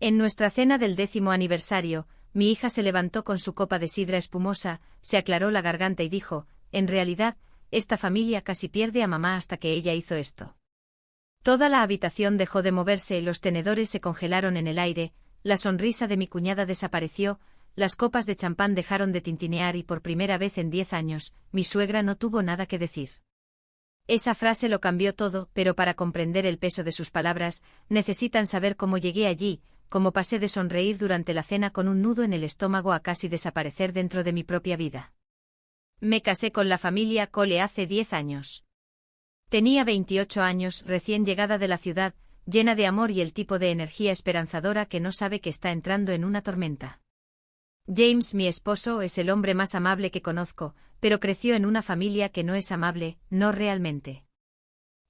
En nuestra cena del 10º aniversario, mi hija se levantó con su copa de sidra espumosa, se aclaró la garganta y dijo, en realidad, esta familia casi pierde a mamá hasta que ella hizo esto. Toda la habitación dejó de moverse, los tenedores se congelaron en el aire, la sonrisa de mi cuñada desapareció, las copas de champán dejaron de tintinear y por primera vez en 10 años, mi suegra no tuvo nada que decir. Esa frase lo cambió todo, pero para comprender el peso de sus palabras, necesitan saber cómo llegué allí, cómo pasé de sonreír durante la cena con un nudo en el estómago a casi desaparecer dentro de mi propia vida. Me casé con la familia Cole hace 10 años. Tenía 28 años, recién llegada de la ciudad, llena de amor y el tipo de energía esperanzadora que no sabe que está entrando en una tormenta. James, mi esposo, es el hombre más amable que conozco, pero creció en una familia que no es amable, no realmente.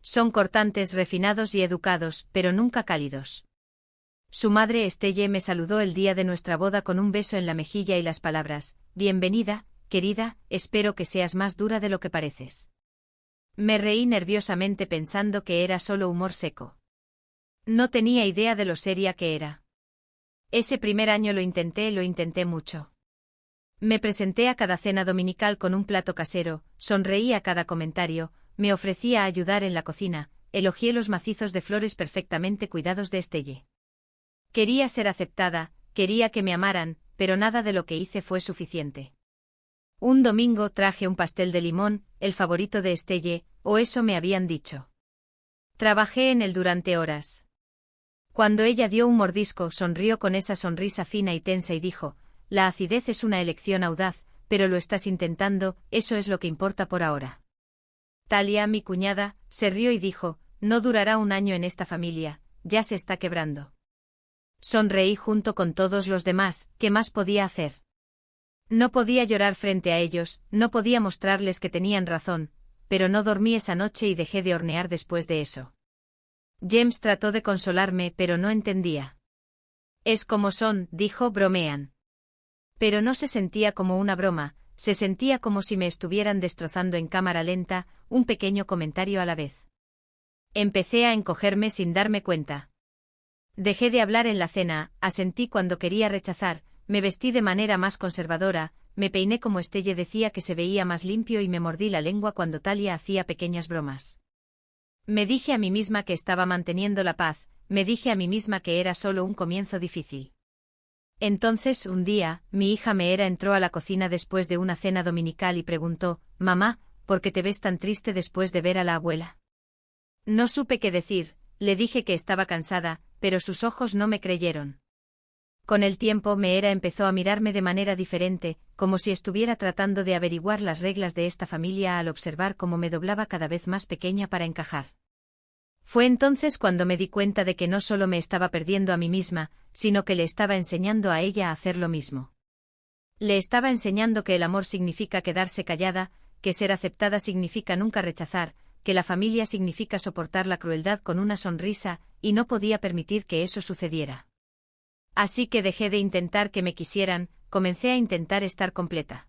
Son cortantes, refinados y educados, pero nunca cálidos. Su madre Estelle me saludó el día de nuestra boda con un beso en la mejilla y las palabras, bienvenida, querida, espero que seas más dura de lo que pareces. Me reí nerviosamente pensando que era solo humor seco. No tenía idea de lo seria que era. Ese primer año lo intenté mucho. Me presenté a cada cena dominical con un plato casero, sonreí a cada comentario, me ofrecía a ayudar en la cocina, elogié los macizos de flores perfectamente cuidados de Estelle. Quería ser aceptada, quería que me amaran, pero nada de lo que hice fue suficiente. Un domingo traje un pastel de limón, el favorito de Estelle, o eso me habían dicho. Trabajé en él durante horas. Cuando ella dio un mordisco, sonrió con esa sonrisa fina y tensa y dijo, la acidez es una elección audaz, pero lo estás intentando, eso es lo que importa por ahora. Talia, mi cuñada, se rió y dijo, no durará un año en esta familia, ya se está quebrando. Sonreí junto con todos los demás, ¿qué más podía hacer? No podía llorar frente a ellos, no podía mostrarles que tenían razón, pero no dormí esa noche y dejé de hornear después de eso. James trató de consolarme, pero no entendía. Es como son, dijo, bromean. Pero no se sentía como una broma, se sentía como si me estuvieran destrozando en cámara lenta, un pequeño comentario a la vez. Empecé a encogerme sin darme cuenta. Dejé de hablar en la cena, asentí cuando quería rechazar, me vestí de manera más conservadora, me peiné como Estelle decía que se veía más limpio y me mordí la lengua cuando Talia hacía pequeñas bromas. Me dije a mí misma que estaba manteniendo la paz, me dije a mí misma que era solo un comienzo difícil. Entonces, un día, mi hija Meera entró a la cocina después de una cena dominical y preguntó, «Mamá, ¿por qué te ves tan triste después de ver a la abuela?» No supe qué decir, le dije que estaba cansada, pero sus ojos no me creyeron. Con el tiempo Meera empezó a mirarme de manera diferente, como si estuviera tratando de averiguar las reglas de esta familia al observar cómo me doblaba cada vez más pequeña para encajar. Fue entonces cuando me di cuenta de que no solo me estaba perdiendo a mí misma, sino que le estaba enseñando a ella a hacer lo mismo. Le estaba enseñando que el amor significa quedarse callada, que ser aceptada significa nunca rechazar, que la familia significa soportar la crueldad con una sonrisa, y no podía permitir que eso sucediera. Así que dejé de intentar que me quisieran, comencé a intentar estar completa.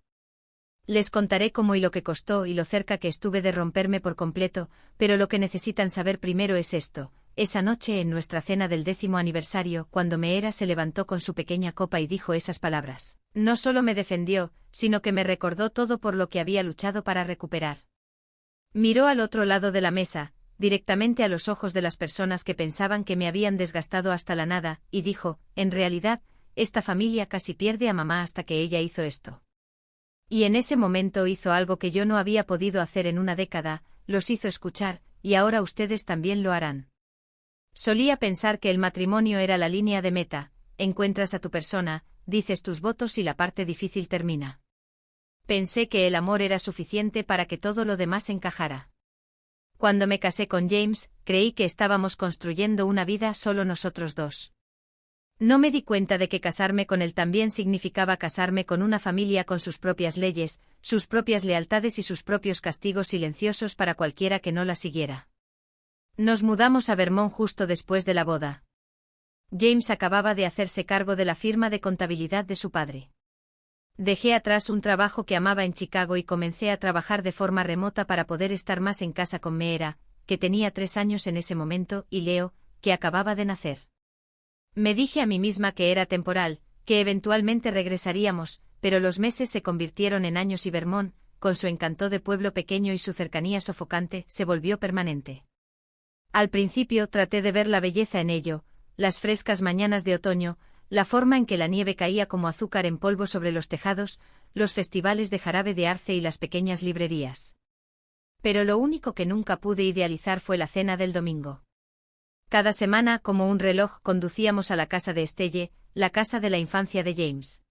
Les contaré cómo y lo que costó y lo cerca que estuve de romperme por completo, pero lo que necesitan saber primero es esto. Esa noche en nuestra cena del 10º aniversario, cuando Meera se levantó con su pequeña copa y dijo esas palabras, no solo me defendió, sino que me recordó todo por lo que había luchado para recuperar. Miró al otro lado de la mesa, directamente a los ojos de las personas que pensaban que me habían desgastado hasta la nada, y dijo, en realidad, esta familia casi pierde a mamá hasta que ella hizo esto. Y en ese momento hizo algo que yo no había podido hacer en una década, los hizo escuchar, y ahora ustedes también lo harán. Solía pensar que el matrimonio era la línea de meta, encuentras a tu persona, dices tus votos y la parte difícil termina. Pensé que el amor era suficiente para que todo lo demás encajara. Cuando me casé con James, creí que estábamos construyendo una vida solo nosotros dos. No me di cuenta de que casarme con él también significaba casarme con una familia con sus propias leyes, sus propias lealtades y sus propios castigos silenciosos para cualquiera que no la siguiera. Nos mudamos a Vermont justo después de la boda. James acababa de hacerse cargo de la firma de contabilidad de su padre. Dejé atrás un trabajo que amaba en Chicago y comencé a trabajar de forma remota para poder estar más en casa con Meera, que tenía 3 años en ese momento, y Leo, que acababa de nacer. Me dije a mí misma que era temporal, que eventualmente regresaríamos, pero los meses se convirtieron en años y Vermont, con su encanto de pueblo pequeño y su cercanía sofocante, se volvió permanente. Al principio traté de ver la belleza en ello, las frescas mañanas de otoño, la forma en que la nieve caía como azúcar en polvo sobre los tejados, los festivales de jarabe de arce y las pequeñas librerías. Pero lo único que nunca pude idealizar fue la cena del domingo. Cada semana, como un reloj, conducíamos a la casa de Estelle, la casa de la infancia de James.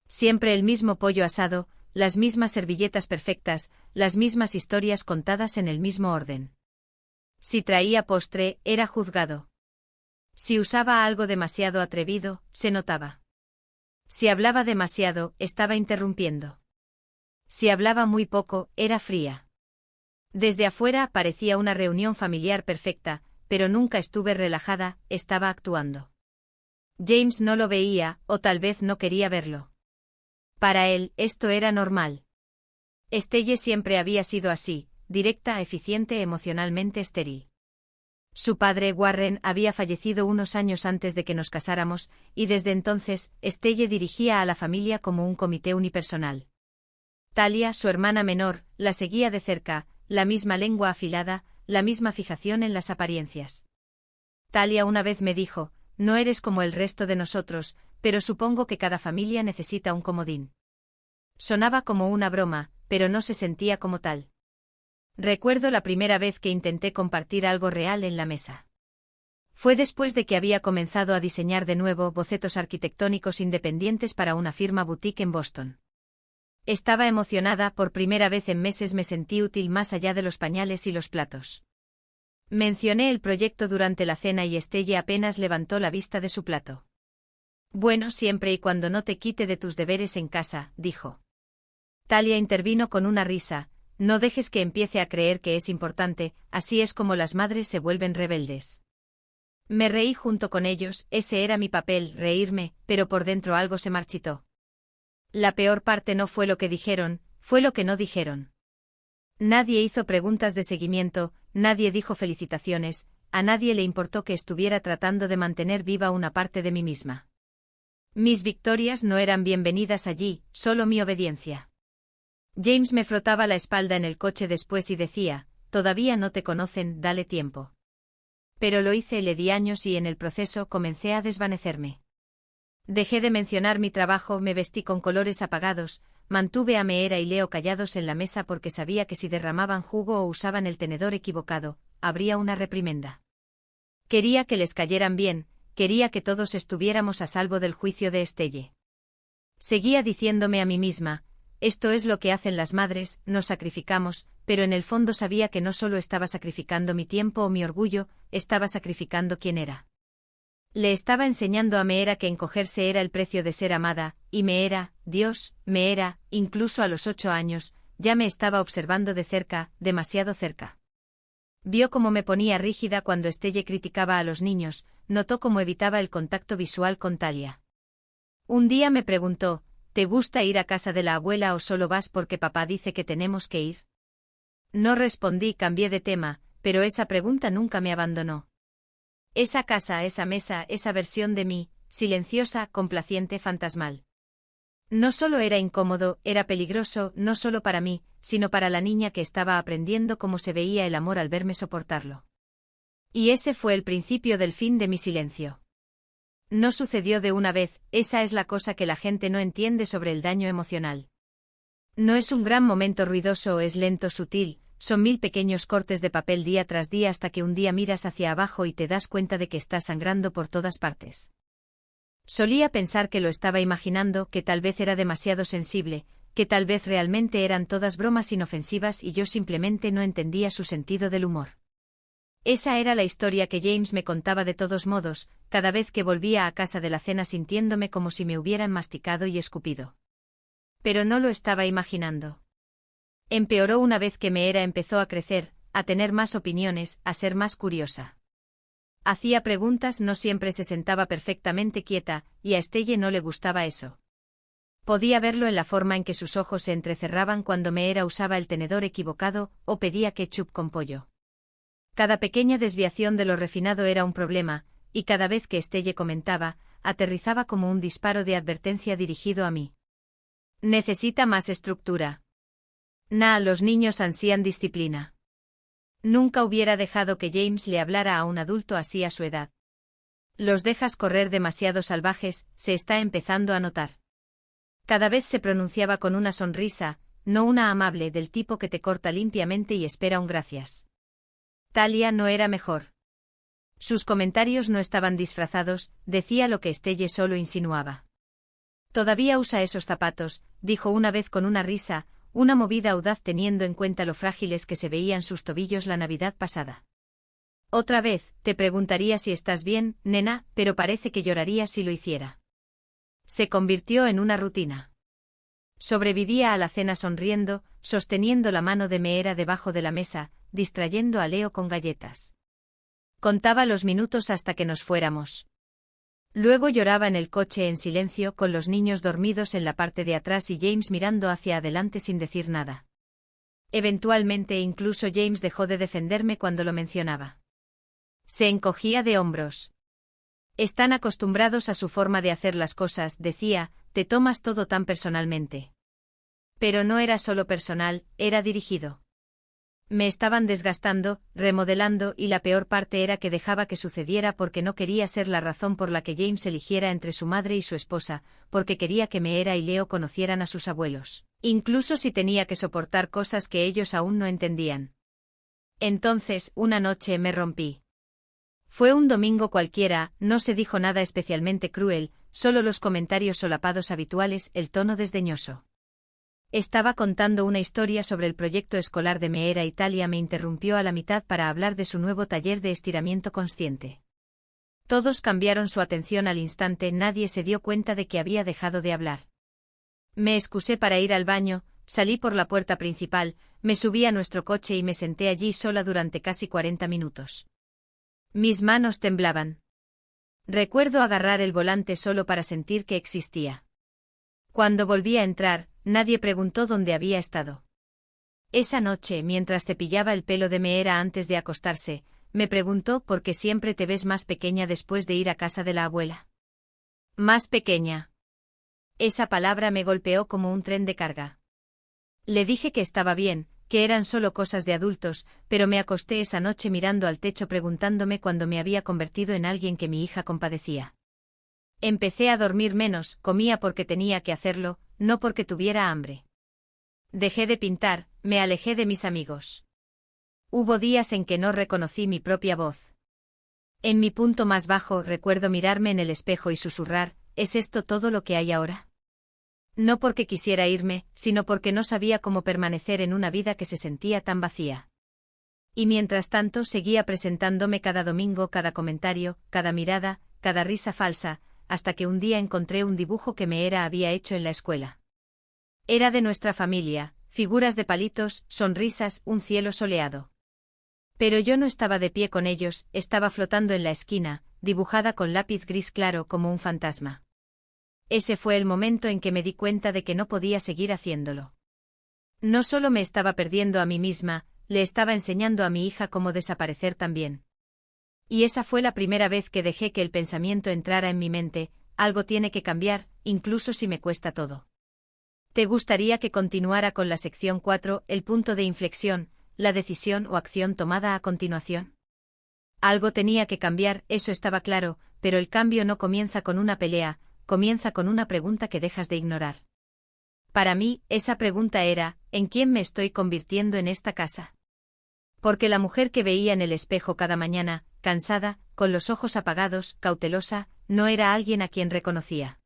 Siempre el mismo pollo asado, las mismas servilletas perfectas, las mismas historias contadas en el mismo orden. Si traía postre, era juzgado. Si usaba algo demasiado atrevido, se notaba. Si hablaba demasiado, estaba interrumpiendo. Si hablaba muy poco, era fría. Desde afuera parecía una reunión familiar perfecta, pero nunca estuve relajada, estaba actuando. James no lo veía, o tal vez no quería verlo. Para él, esto era normal. Estelle siempre había sido así, directa, eficiente, emocionalmente estéril. Su padre, Warren, había fallecido unos años antes de que nos casáramos, y desde entonces, Estelle dirigía a la familia como un comité unipersonal. Talia, su hermana menor, la seguía de cerca, la misma lengua afilada, la misma fijación en las apariencias. Talia una vez me dijo, no eres como el resto de nosotros, pero supongo que cada familia necesita un comodín. Sonaba como una broma, pero no se sentía como tal. Recuerdo la primera vez que intenté compartir algo real en la mesa. Fue después de que había comenzado a diseñar de nuevo bocetos arquitectónicos independientes para una firma boutique en Boston. Estaba emocionada, por primera vez en meses me sentí útil más allá de los pañales y los platos. Mencioné el proyecto durante la cena y Estelle apenas levantó la vista de su plato. Bueno, siempre y cuando no te quite de tus deberes en casa, dijo. Talia intervino con una risa. No dejes que empiece a creer que es importante, así es como las madres se vuelven rebeldes. Me reí junto con ellos, ese era mi papel, reírme, pero por dentro algo se marchitó. La peor parte no fue lo que dijeron, fue lo que no dijeron. Nadie hizo preguntas de seguimiento, nadie dijo felicitaciones, a nadie le importó que estuviera tratando de mantener viva una parte de mí misma. Mis victorias no eran bienvenidas allí, solo mi obediencia. James me frotaba la espalda en el coche después y decía, todavía no te conocen, dale tiempo. Pero lo hice, le di años y en el proceso comencé a desvanecerme. Dejé de mencionar mi trabajo, me vestí con colores apagados, mantuve a Meera y Leo callados en la mesa porque sabía que si derramaban jugo o usaban el tenedor equivocado, habría una reprimenda. Quería que les cayeran bien, quería que todos estuviéramos a salvo del juicio de Estelle. Seguía diciéndome a mí misma, esto es lo que hacen las madres, nos sacrificamos, pero en el fondo sabía que no solo estaba sacrificando mi tiempo o mi orgullo, estaba sacrificando quién era. Le estaba enseñando a Meera que encogerse era el precio de ser amada, y Meera, Dios, Meera, incluso a los 8 años, ya me estaba observando de cerca, demasiado cerca. Vio cómo me ponía rígida cuando Estelle criticaba a los niños, notó cómo evitaba el contacto visual con Talia. Un día me preguntó, ¿te gusta ir a casa de la abuela o solo vas porque papá dice que tenemos que ir? No respondí, cambié de tema, pero esa pregunta nunca me abandonó. Esa casa, esa mesa, esa versión de mí, silenciosa, complaciente, fantasmal. No solo era incómodo, era peligroso, no solo para mí, sino para la niña que estaba aprendiendo cómo se veía el amor al verme soportarlo. Y ese fue el principio del fin de mi silencio. No sucedió de una vez, esa es la cosa que la gente no entiende sobre el daño emocional. No es un gran momento ruidoso, es lento, sutil, son 1000 pequeños cortes de papel día tras día hasta que un día miras hacia abajo y te das cuenta de que estás sangrando por todas partes. Solía pensar que lo estaba imaginando, que tal vez era demasiado sensible, que tal vez realmente eran todas bromas inofensivas y yo simplemente no entendía su sentido del humor. Esa era la historia que James me contaba de todos modos, cada vez que volvía a casa de la cena sintiéndome como si me hubieran masticado y escupido. Pero no lo estaba imaginando. Empeoró una vez que Meera empezó a crecer, a tener más opiniones, a ser más curiosa. Hacía preguntas, no siempre se sentaba perfectamente quieta, y a Estelle no le gustaba eso. Podía verlo en la forma en que sus ojos se entrecerraban cuando Meera usaba el tenedor equivocado o pedía ketchup con pollo. Cada pequeña desviación de lo refinado era un problema, y cada vez que Estelle comentaba, aterrizaba como un disparo de advertencia dirigido a mí. Necesita más estructura. Los niños ansían disciplina. Nunca hubiera dejado que James le hablara a un adulto así a su edad. Los dejas correr demasiado salvajes, se está empezando a notar. Cada vez se pronunciaba con una sonrisa, no una amable del tipo que te corta limpiamente y espera un gracias. Talia no era mejor. Sus comentarios no estaban disfrazados, decía lo que Estelle solo insinuaba. Todavía usa esos zapatos, dijo una vez con una risa, una movida audaz teniendo en cuenta lo frágiles que se veían sus tobillos la Navidad pasada. Otra vez, te preguntaría si estás bien, nena, pero parece que lloraría si lo hiciera. Se convirtió en una rutina. Sobrevivía a la cena sonriendo, sosteniendo la mano de Meera debajo de la mesa, distrayendo a Leo con galletas. Contaba los minutos hasta que nos fuéramos. Luego lloraba en el coche en silencio con los niños dormidos en la parte de atrás y James mirando hacia adelante sin decir nada. Eventualmente incluso James dejó de defenderme cuando lo mencionaba. Se encogía de hombros. Están acostumbrados a su forma de hacer las cosas, decía, te tomas todo tan personalmente. Pero no era solo personal, era dirigido. Me estaban desgastando, remodelando y la peor parte era que dejaba que sucediera porque no quería ser la razón por la que James eligiera entre su madre y su esposa, porque quería que Meera y Leo conocieran a sus abuelos, incluso si tenía que soportar cosas que ellos aún no entendían. Entonces, una noche me rompí. Fue un domingo cualquiera, no se dijo nada especialmente cruel, solo los comentarios solapados habituales, el tono desdeñoso. Estaba contando una historia sobre el proyecto escolar de Meera y Talia me interrumpió a la mitad para hablar de su nuevo taller de estiramiento consciente. Todos cambiaron su atención al instante, nadie se dio cuenta de que había dejado de hablar. Me excusé para ir al baño, salí por la puerta principal, me subí a nuestro coche y me senté allí sola durante casi 40 minutos. Mis manos temblaban. Recuerdo agarrar el volante solo para sentir que existía. Cuando volví a entrar, nadie preguntó dónde había estado. Esa noche, mientras cepillaba el pelo de Meera antes de acostarse, me preguntó por qué siempre te ves más pequeña después de ir a casa de la abuela. Más pequeña. Esa palabra me golpeó como un tren de carga. Le dije que estaba bien, que eran solo cosas de adultos, pero me acosté esa noche mirando al techo preguntándome cuándo me había convertido en alguien que mi hija compadecía. Empecé a dormir menos, comía porque tenía que hacerlo, no porque tuviera hambre. Dejé de pintar, me alejé de mis amigos. Hubo días en que no reconocí mi propia voz. En mi punto más bajo recuerdo mirarme en el espejo y susurrar, ¿es esto todo lo que hay ahora? No porque quisiera irme, sino porque no sabía cómo permanecer en una vida que se sentía tan vacía. Y mientras tanto seguía presentándome cada domingo, cada comentario, cada mirada, cada risa falsa, hasta que un día encontré un dibujo que Meera había hecho en la escuela. Era de nuestra familia, figuras de palitos, sonrisas, un cielo soleado. Pero yo no estaba de pie con ellos, estaba flotando en la esquina, dibujada con lápiz gris claro como un fantasma. Ese fue el momento en que me di cuenta de que no podía seguir haciéndolo. No solo me estaba perdiendo a mí misma, le estaba enseñando a mi hija cómo desaparecer también. Y esa fue la primera vez que dejé que el pensamiento entrara en mi mente, algo tiene que cambiar, incluso si me cuesta todo. ¿Te gustaría que continuara con la sección 4, el punto de inflexión, la decisión o acción tomada a continuación? Algo tenía que cambiar, eso estaba claro, pero el cambio no comienza con una pelea, comienza con una pregunta que dejas de ignorar. Para mí, esa pregunta era, ¿en quién me estoy convirtiendo en esta casa? Porque la mujer que veía en el espejo cada mañana, cansada, con los ojos apagados, cautelosa, no era alguien a quien reconocía.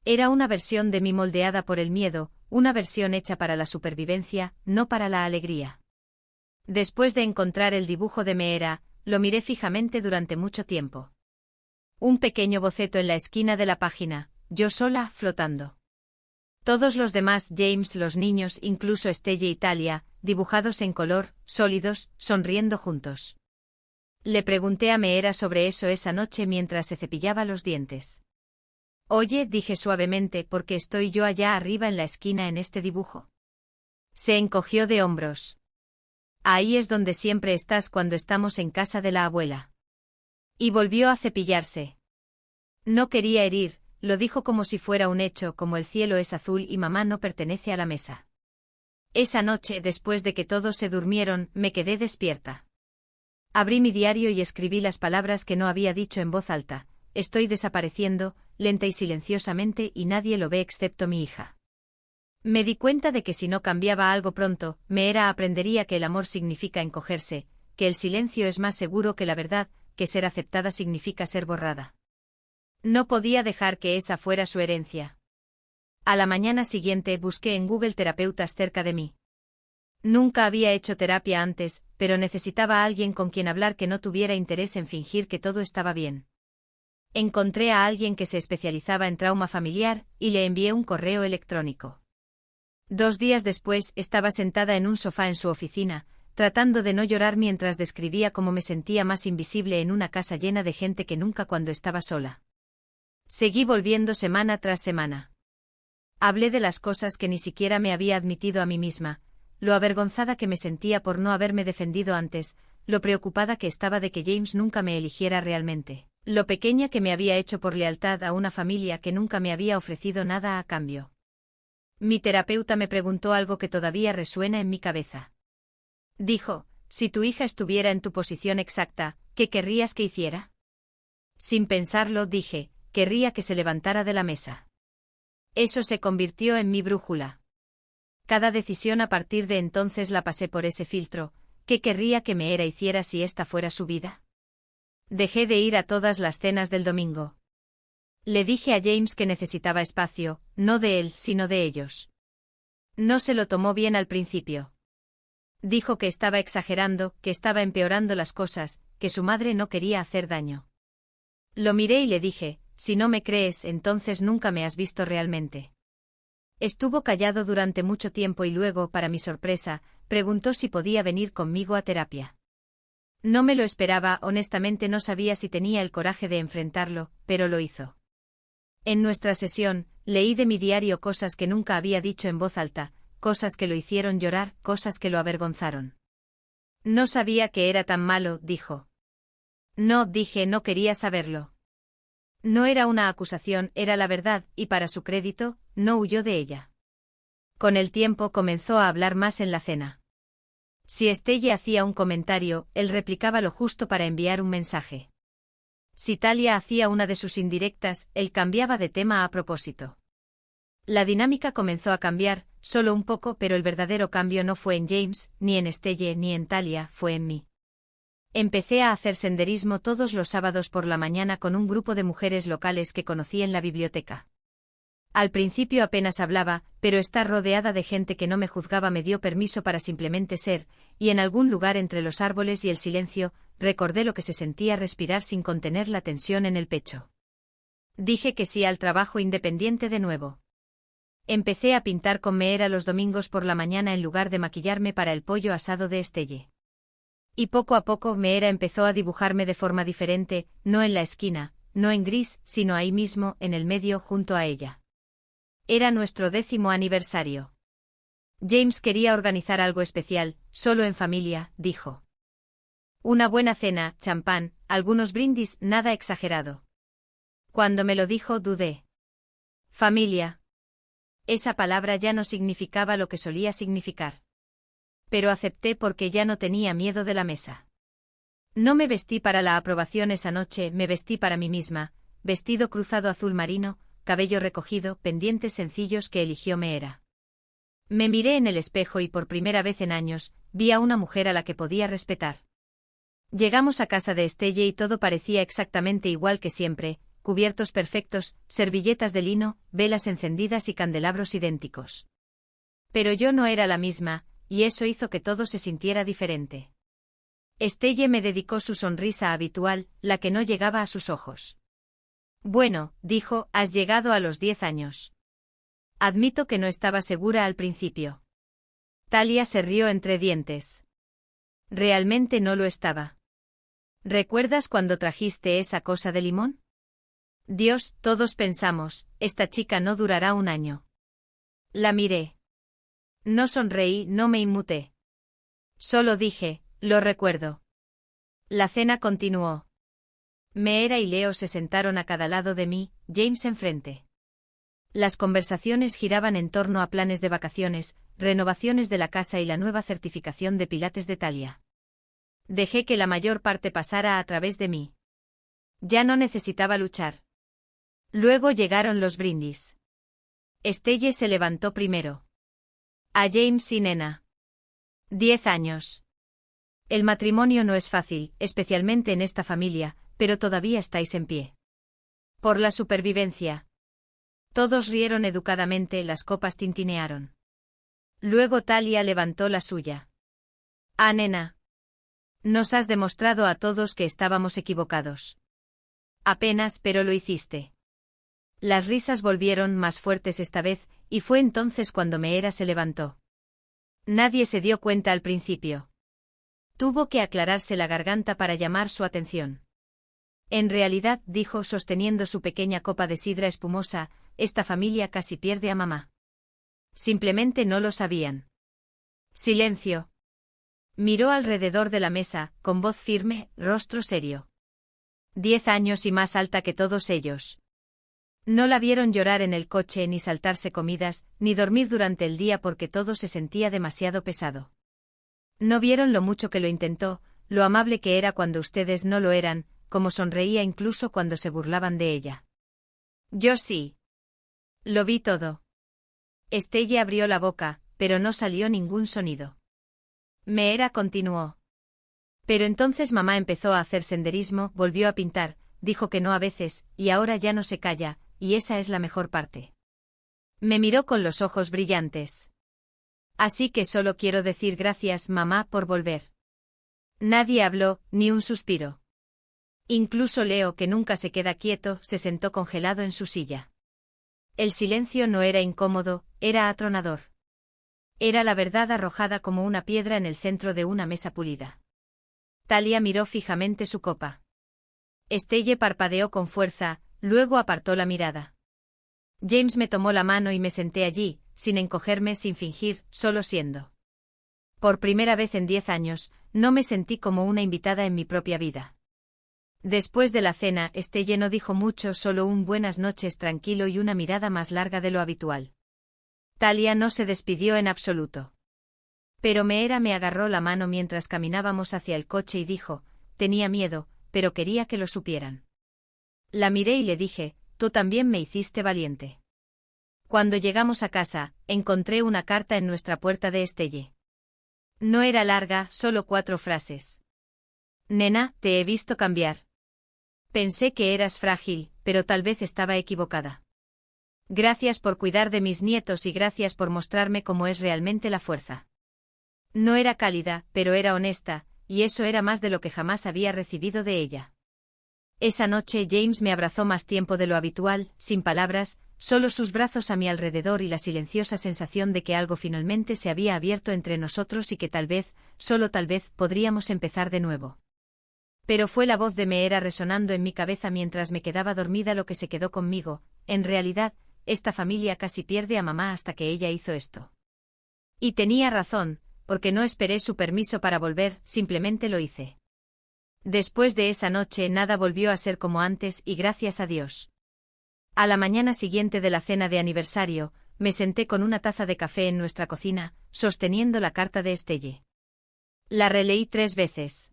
Era una versión de mí moldeada por el miedo, una versión hecha para la supervivencia, no para la alegría. Después de encontrar el dibujo de Meera, lo miré fijamente durante mucho tiempo. Un pequeño boceto en la esquina de la página, yo sola, flotando. Todos los demás, James, los niños, incluso Estelle y Talia, dibujados en color, sólidos, sonriendo juntos. Le pregunté a Meera sobre eso esa noche mientras se cepillaba los dientes. Oye, dije suavemente, ¿por qué estoy yo allá arriba en la esquina en este dibujo? Se encogió de hombros. Ahí es donde siempre estás cuando estamos en casa de la abuela. Y volvió a cepillarse. No quería herir, lo dijo como si fuera un hecho, como el cielo es azul y mamá no pertenece a la mesa. Esa noche, después de que todos se durmieron, me quedé despierta. Abrí mi diario y escribí las palabras que no había dicho en voz alta. Estoy desapareciendo, lenta y silenciosamente, y nadie lo ve excepto mi hija. Me di cuenta de que si no cambiaba algo pronto, aprendería que el amor significa encogerse, que el silencio es más seguro que la verdad, que ser aceptada significa ser borrada. No podía dejar que esa fuera su herencia. A la mañana siguiente busqué en Google terapeutas cerca de mí. Nunca había hecho terapia antes, pero necesitaba a alguien con quien hablar que no tuviera interés en fingir que todo estaba bien. Encontré a alguien que se especializaba en trauma familiar, y le envié un correo electrónico. 2 días después estaba sentada en un sofá en su oficina, tratando de no llorar mientras describía cómo me sentía más invisible en una casa llena de gente que nunca cuando estaba sola. Seguí volviendo semana tras semana. Hablé de las cosas que ni siquiera me había admitido a mí misma, lo avergonzada que me sentía por no haberme defendido antes, lo preocupada que estaba de que James nunca me eligiera realmente, lo pequeña que me había hecho por lealtad a una familia que nunca me había ofrecido nada a cambio. Mi terapeuta me preguntó algo que todavía resuena en mi cabeza. Dijo, si tu hija estuviera en tu posición exacta, ¿qué querrías que hiciera? Sin pensarlo dije, querría que se levantara de la mesa. Eso se convirtió en mi brújula. Cada decisión a partir de entonces la pasé por ese filtro, ¿qué querría que me hiciera si esta fuera su vida? Dejé de ir a todas las cenas del domingo. Le dije a James que necesitaba espacio, no de él, sino de ellos. No se lo tomó bien al principio. Dijo que estaba exagerando, que estaba empeorando las cosas, que su madre no quería hacer daño. Lo miré y le dije, si no me crees, entonces nunca me has visto realmente. Estuvo callado durante mucho tiempo y luego, para mi sorpresa, preguntó si podía venir conmigo a terapia. No me lo esperaba, honestamente no sabía si tenía el coraje de enfrentarlo, pero lo hizo. En nuestra sesión, leí de mi diario cosas que nunca había dicho en voz alta, cosas que lo hicieron llorar, cosas que lo avergonzaron. No sabía que era tan malo, dijo. No, dije, no quería saberlo. No era una acusación, era la verdad, y para su crédito, no huyó de ella. Con el tiempo comenzó a hablar más en la cena. Si Estelle hacía un comentario, él replicaba lo justo para enviar un mensaje. Si Talia hacía una de sus indirectas, él cambiaba de tema a propósito. La dinámica comenzó a cambiar, solo un poco, pero el verdadero cambio no fue en James, ni en Estelle, ni en Talia, fue en mí. Empecé a hacer senderismo todos los sábados por la mañana con un grupo de mujeres locales que conocí en la biblioteca. Al principio apenas hablaba, pero estar rodeada de gente que no me juzgaba me dio permiso para simplemente ser, y en algún lugar entre los árboles y el silencio, recordé lo que se sentía respirar sin contener la tensión en el pecho. Dije que sí al trabajo independiente de nuevo. Empecé a pintar con Meera los domingos por la mañana en lugar de maquillarme para el pollo asado de Estelle. Y poco a poco Meera empezó a dibujarme de forma diferente, no en la esquina, no en gris, sino ahí mismo, en el medio, junto a ella. Era nuestro 10º aniversario. James quería organizar algo especial, solo en familia, dijo. Una buena cena, champán, algunos brindis, nada exagerado. Cuando me lo dijo, dudé. Familia. Esa palabra ya no significaba lo que solía significar. Pero acepté porque ya no tenía miedo de la mesa. No me vestí para la aprobación esa noche, me vestí para mí misma, vestido cruzado azul marino, cabello recogido, pendientes sencillos que eligió Meera. Me miré en el espejo y por primera vez en años, vi a una mujer a la que podía respetar. Llegamos a casa de Estelle y todo parecía exactamente igual que siempre, cubiertos perfectos, servilletas de lino, velas encendidas y candelabros idénticos. Pero yo no era la misma, y eso hizo que todo se sintiera diferente. Estelle me dedicó su sonrisa habitual, la que no llegaba a sus ojos. Bueno, dijo, has llegado a los 10 años. Admito que no estaba segura al principio. Talia se rió entre dientes. Realmente no lo estaba. ¿Recuerdas cuando trajiste esa cosa de limón? Dios, todos pensamos, esta chica no durará un año. La miré. No sonreí, no me inmuté. Solo dije, lo recuerdo. La cena continuó. Meera y Leo se sentaron a cada lado de mí, James enfrente. Las conversaciones giraban en torno a planes de vacaciones, renovaciones de la casa y la nueva certificación de Pilates de Talia. Dejé que la mayor parte pasara a través de mí. Ya no necesitaba luchar. Luego llegaron los brindis. Estelle se levantó primero. A James y Nena. 10 años. El matrimonio no es fácil, especialmente en esta familia, pero todavía estáis en pie. Por la supervivencia. Todos rieron educadamente, las copas tintinearon. Luego Talia levantó la suya. Ah, nena. Nos has demostrado a todos que estábamos equivocados. Apenas, pero lo hiciste. Las risas volvieron más fuertes esta vez, y fue entonces cuando Meera se levantó. Nadie se dio cuenta al principio. Tuvo que aclararse la garganta para llamar su atención. En realidad, dijo sosteniendo su pequeña copa de sidra espumosa, esta familia casi pierde a mamá. Simplemente no lo sabían. Silencio. Miró alrededor de la mesa, con voz firme, rostro serio. 10 años y más alta que todos ellos. No la vieron llorar en el coche, ni saltarse comidas, ni dormir durante el día porque todo se sentía demasiado pesado. No vieron lo mucho que lo intentó, lo amable que era cuando ustedes no lo eran, como sonreía incluso cuando se burlaban de ella. Yo sí. Lo vi todo. Estelle abrió la boca, pero no salió ningún sonido. Meera continuó. Pero entonces mamá empezó a hacer senderismo, volvió a pintar, dijo que no a veces, y ahora ya no se calla, y esa es la mejor parte. Me miró con los ojos brillantes. Así que solo quiero decir gracias, mamá, por volver. Nadie habló, ni un suspiro. Incluso Leo, que nunca se queda quieto, se sentó congelado en su silla. El silencio no era incómodo, era atronador. Era la verdad arrojada como una piedra en el centro de una mesa pulida. Talia miró fijamente su copa. Estelle parpadeó con fuerza, luego apartó la mirada. James me tomó la mano y me senté allí, sin encogerme, sin fingir, solo siendo. Por primera vez en 10 años, no me sentí como una invitada en mi propia vida. Después de la cena, Estelle no dijo mucho, solo un buenas noches tranquilo y una mirada más larga de lo habitual. Talia no se despidió en absoluto. Pero Meera me agarró la mano mientras caminábamos hacia el coche y dijo, tenía miedo, pero quería que lo supieran. La miré y le dije, tú también me hiciste valiente. Cuando llegamos a casa, encontré una carta en nuestra puerta de Estelle. No era larga, solo 4 frases. Nena, te he visto cambiar. Pensé que eras frágil, pero tal vez estaba equivocada. Gracias por cuidar de mis nietos y gracias por mostrarme cómo es realmente la fuerza. No era cálida, pero era honesta, y eso era más de lo que jamás había recibido de ella. Esa noche James me abrazó más tiempo de lo habitual, sin palabras, solo sus brazos a mi alrededor y la silenciosa sensación de que algo finalmente se había abierto entre nosotros y que tal vez, solo tal vez, podríamos empezar de nuevo. Pero fue la voz de Meera resonando en mi cabeza mientras me quedaba dormida lo que se quedó conmigo. En realidad, esta familia casi pierde a mamá hasta que ella hizo esto. Y tenía razón, porque no esperé su permiso para volver, simplemente lo hice. Después de esa noche nada volvió a ser como antes y gracias a Dios. A la mañana siguiente de la cena de aniversario, me senté con una taza de café en nuestra cocina, sosteniendo la carta de Estelle. La releí 3 veces.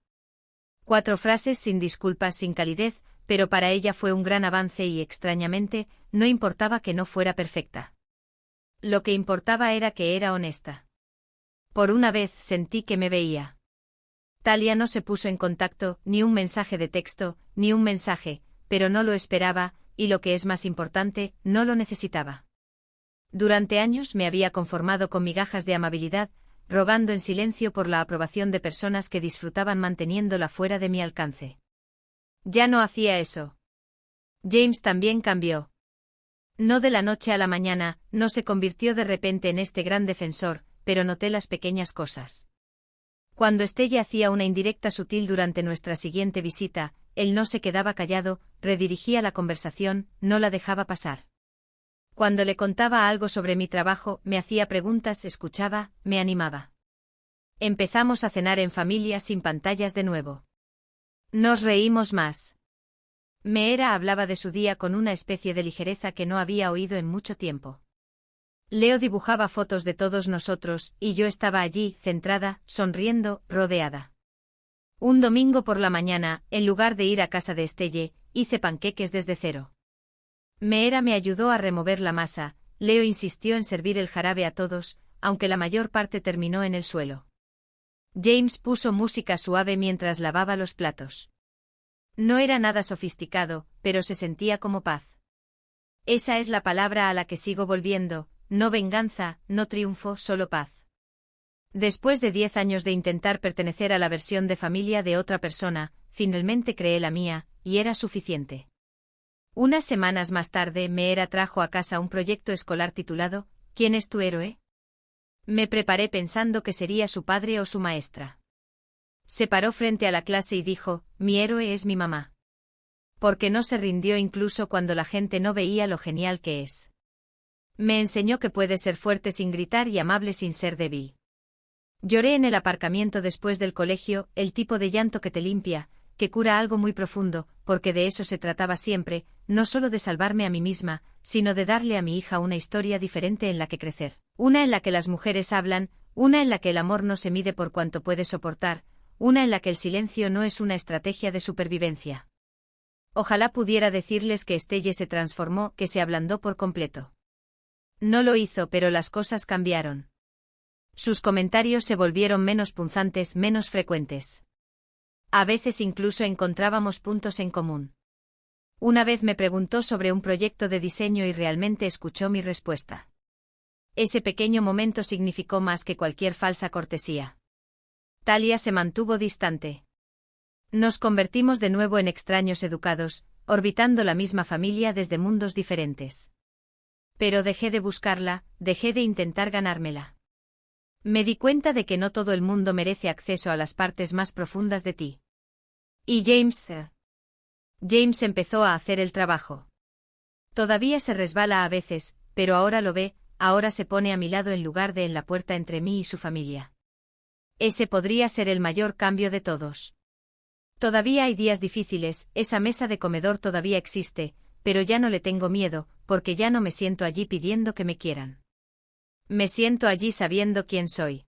4 frases sin disculpas, sin calidez, pero para ella fue un gran avance y, extrañamente, no importaba que no fuera perfecta. Lo que importaba era que era honesta. Por una vez sentí que me veía. Talia no se puso en contacto, ni un mensaje de texto, ni un mensaje, pero no lo esperaba, y lo que es más importante, no lo necesitaba. Durante años me había conformado con migajas de amabilidad, rogando en silencio por la aprobación de personas que disfrutaban manteniéndola fuera de mi alcance. Ya no hacía eso. James también cambió. No de la noche a la mañana, no se convirtió de repente en este gran defensor, pero noté las pequeñas cosas. Cuando Estelle hacía una indirecta sutil durante nuestra siguiente visita, él no se quedaba callado, redirigía la conversación, no la dejaba pasar. Cuando le contaba algo sobre mi trabajo, me hacía preguntas, escuchaba, me animaba. Empezamos a cenar en familia sin pantallas de nuevo. Nos reímos más. Meera hablaba de su día con una especie de ligereza que no había oído en mucho tiempo. Leo dibujaba fotos de todos nosotros, y yo estaba allí, centrada, sonriendo, rodeada. Un domingo por la mañana, en lugar de ir a casa de Estelle, hice panqueques desde cero. Meera me ayudó a remover la masa, Leo insistió en servir el jarabe a todos, aunque la mayor parte terminó en el suelo. James puso música suave mientras lavaba los platos. No era nada sofisticado, pero se sentía como paz. Esa es la palabra a la que sigo volviendo, no venganza, no triunfo, solo paz. Después de 10 años de intentar pertenecer a la versión de familia de otra persona, finalmente creé la mía, y era suficiente. Unas semanas más tarde, Meera trajo a casa un proyecto escolar titulado ¿Quién es tu héroe? Me preparé pensando que sería su padre o su maestra. Se paró frente a la clase y dijo, mi héroe es mi mamá. Porque no se rindió incluso cuando la gente no veía lo genial que es. Me enseñó que puedes ser fuerte sin gritar y amable sin ser débil. Lloré en el aparcamiento después del colegio, el tipo de llanto que te limpia, que cura algo muy profundo, porque de eso se trataba siempre, no solo de salvarme a mí misma, sino de darle a mi hija una historia diferente en la que crecer. Una en la que las mujeres hablan, una en la que el amor no se mide por cuanto puede soportar, una en la que el silencio no es una estrategia de supervivencia. Ojalá pudiera decirles que Estelle se transformó, que se ablandó por completo. No lo hizo, pero las cosas cambiaron. Sus comentarios se volvieron menos punzantes, menos frecuentes. A veces incluso encontrábamos puntos en común. Una vez me preguntó sobre un proyecto de diseño y realmente escuchó mi respuesta. Ese pequeño momento significó más que cualquier falsa cortesía. Talia se mantuvo distante. Nos convertimos de nuevo en extraños educados, orbitando la misma familia desde mundos diferentes. Pero dejé de buscarla, dejé de intentar ganármela. Me di cuenta de que no todo el mundo merece acceso a las partes más profundas de ti. Y James empezó a hacer el trabajo. Todavía se resbala a veces, pero ahora lo ve, ahora se pone a mi lado en lugar de en la puerta entre mí y su familia. Ese podría ser el mayor cambio de todos. Todavía hay días difíciles, esa mesa de comedor todavía existe, pero ya no le tengo miedo, porque ya no me siento allí pidiendo que me quieran. Me siento allí sabiendo quién soy.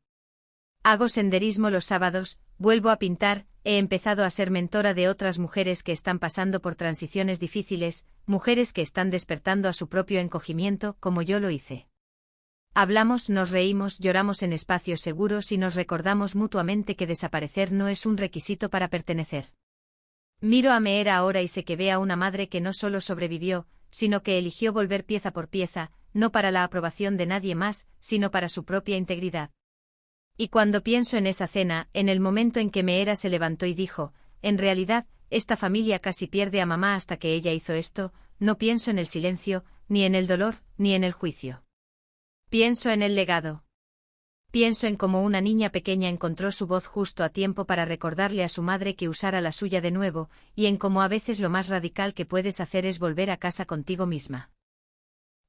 Hago senderismo los sábados, vuelvo a pintar, he empezado a ser mentora de otras mujeres que están pasando por transiciones difíciles, mujeres que están despertando a su propio encogimiento, como yo lo hice. Hablamos, nos reímos, lloramos en espacios seguros y nos recordamos mutuamente que desaparecer no es un requisito para pertenecer. Miro a Meera ahora y sé que ve a una madre que no solo sobrevivió, sino que eligió volver pieza por pieza, no para la aprobación de nadie más, sino para su propia integridad. Y cuando pienso en esa cena, en el momento en que Meera se levantó y dijo, en realidad, esta familia casi pierde a mamá hasta que ella hizo esto, no pienso en el silencio, ni en el dolor, ni en el juicio. Pienso en el legado. Pienso en cómo una niña pequeña encontró su voz justo a tiempo para recordarle a su madre que usara la suya de nuevo, y en cómo a veces lo más radical que puedes hacer es volver a casa contigo misma.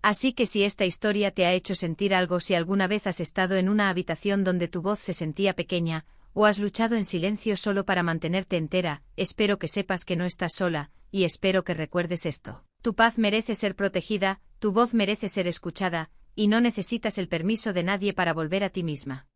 Así que si esta historia te ha hecho sentir algo, si alguna vez has estado en una habitación donde tu voz se sentía pequeña, o has luchado en silencio solo para mantenerte entera, espero que sepas que no estás sola, y espero que recuerdes esto. Tu paz merece ser protegida, tu voz merece ser escuchada, y no necesitas el permiso de nadie para volver a ti misma.